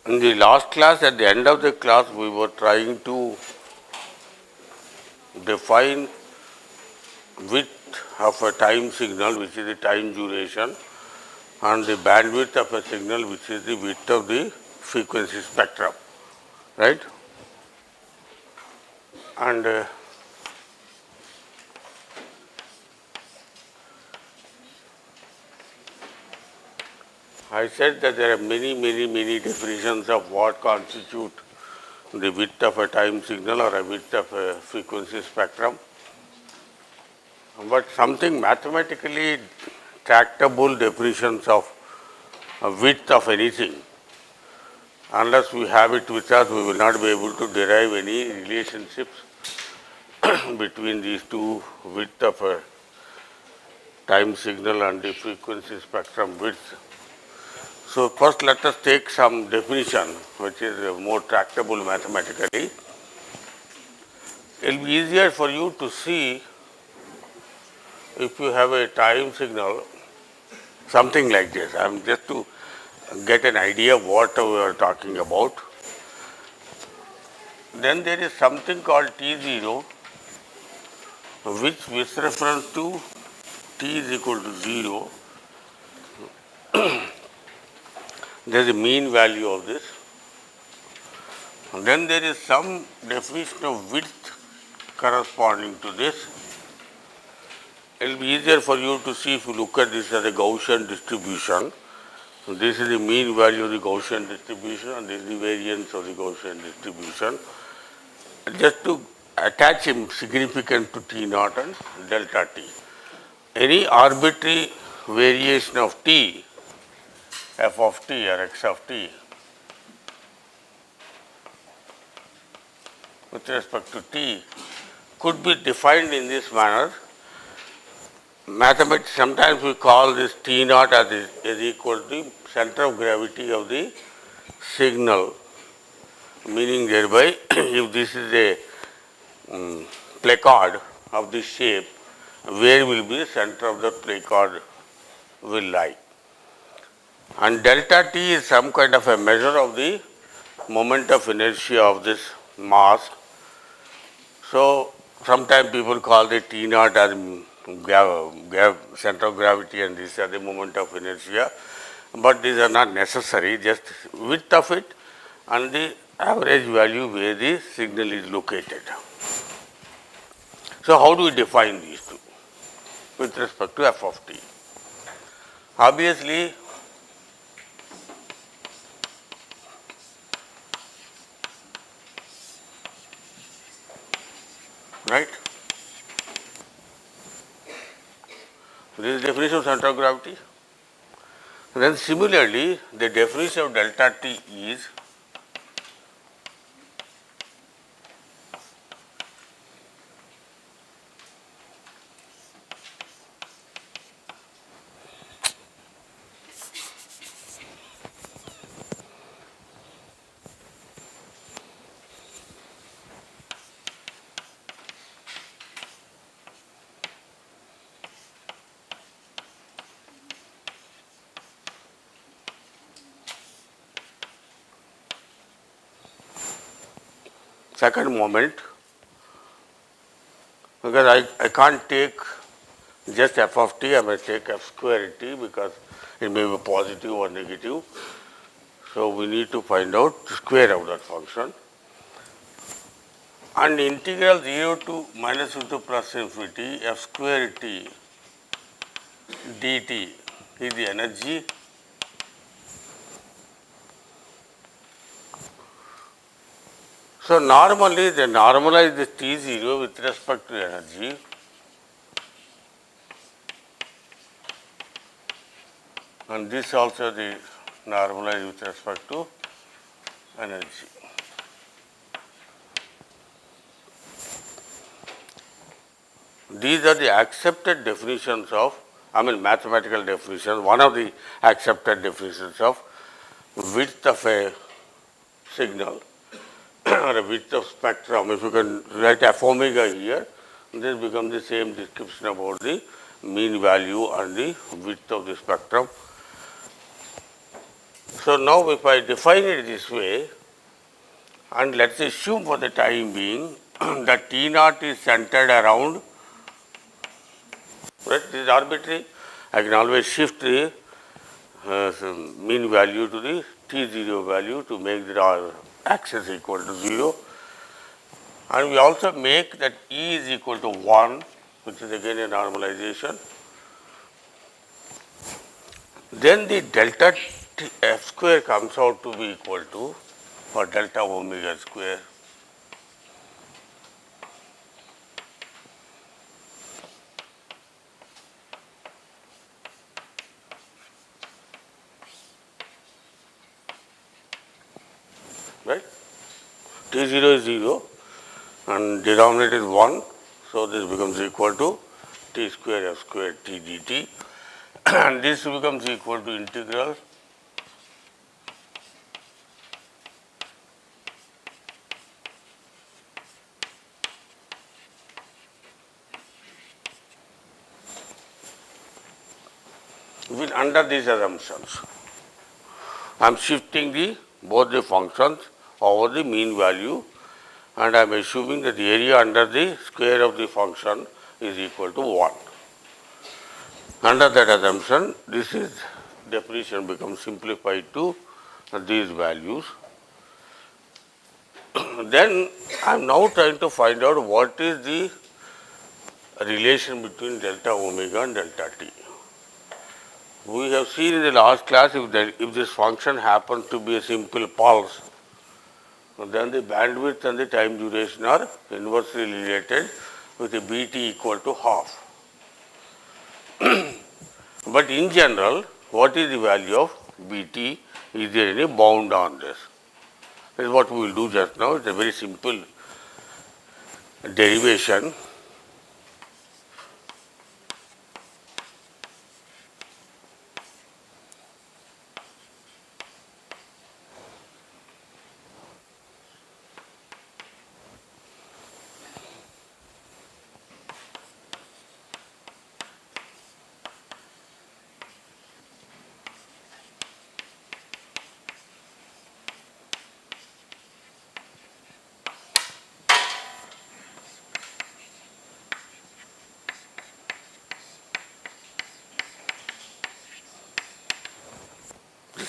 In the last class, at the end of the class, we were trying to define width of a time signal, which is the time duration, and the bandwidth of a signal, which is the width of the frequency spectrum, right? And I said that there are many definitions of what constitute the width of a time signal or a width of a frequency spectrum. But something mathematically tractable definitions of width of anything, unless we have it with us, we will not be able to derive any relationships between these two, width of a time signal and the frequency spectrum width. So first let us take some definition which is more tractable mathematically. It will be easier for you to see if you have a time signal, something like this. I am just to get an idea of what we are talking about. Then there is something called T0, which with reference to T is equal to 0, there is a mean value of this. And then there is some definition of width corresponding to this. It will be easier for you to see if you look at this as a Gaussian distribution. So this is the mean value of the Gaussian distribution and this is the variance of the Gaussian distribution. Just to attach a significant to T naught and delta T. Any arbitrary variation of T, f of T or x of T, with respect to T could be defined in this manner. Mathematics, sometimes we call this T naught as is equal to the center of gravity of the signal, meaning thereby if this is a placard of this shape, where will be the center of the placard will lie. And delta T is some kind of a measure of the moment of inertia of this mass. So sometimes people call the T naught as center of gravity and this are the moment of inertia, but these are not necessary, just width of it and the average value where the signal is located. So how do we define these two with respect to f of t? Obviously, right? So this is the definition of center of gravity. Then similarly, the definition of delta t is second moment, because I can't take just f of t, I may take f square t because it may be positive or negative. So we need to find out the square of that function. And integral 0 to minus to plus infinity f square t dt is the energy. So normally they normalize this T0 with respect to energy. And this also the normalize with respect to energy. These are the accepted definitions of, mathematical definitions, one of the accepted definitions of width of a signal or a width of spectrum. If you can write f omega here, this becomes the same description about the mean value and the width of the spectrum. So now if I define it this way, and let's assume for the time being that T naught is centered around, right, this is arbitrary, I can always shift the mean value to the T0 value to make the axis equal to 0. And we also make that E is equal to 1, which is again a normalization. Then the delta f square comes out to be equal to, for delta omega square, right? T0 is 0 and denominator is 1. So this becomes equal to T square f square T dt. And this becomes equal to integral with under these assumptions. I am shifting both the functions over the mean value, and I am assuming that the area under the square of the function is equal to 1. Under that assumption, this is definition becomes simplified to these values. Then I am now trying to find out what is the relation between delta omega and delta t. We have seen in the last class, if this function happens to be a simple pulse, then the bandwidth and the time duration are inversely related with a Bt equal to half. But in general, what is the value of Bt? Is there any bound on this? This is what we will do just now. It's a very simple derivation.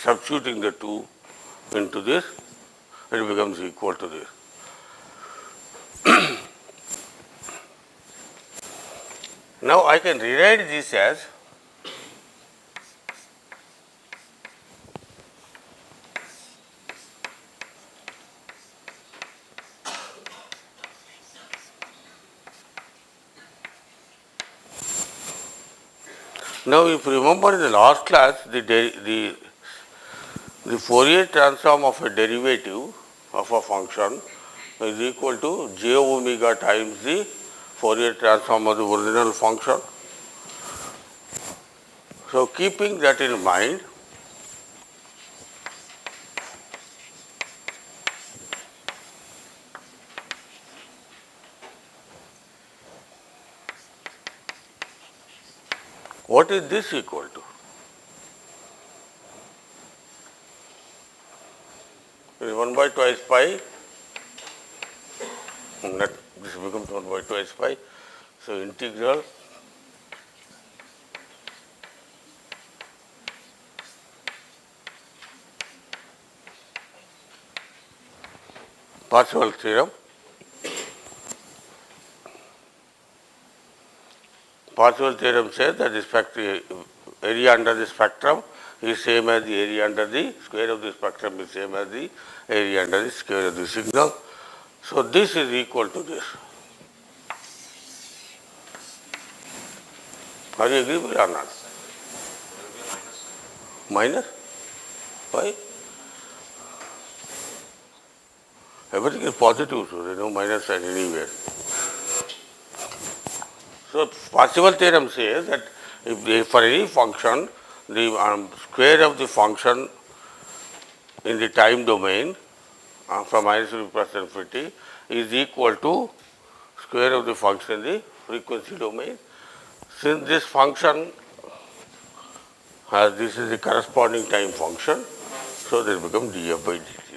Substituting the 2 into this, it becomes equal to this. Now I can rewrite this as now if you remember in the last class, the Fourier transform of a derivative of a function is equal to j omega times the Fourier transform of the original function. So keeping that in mind, what is this equal to? It is 1 by twice pi. This becomes 1 by twice pi. So integral Parseval theorem. Parseval theorem says that the area under the spectrum is same as the area under the square of the spectrum is same as the area under the square of the signal. So this is equal to this. Are you agreeable or not? Minus? Why? Everything is positive, so there is no minus sign anywhere. So Parseval theorem says that if for any function, the square of the function in the time domain from minus to plus infinity is equal to square of the function in the frequency domain. Since this function has, this is the corresponding time function, so that becomes df by dt.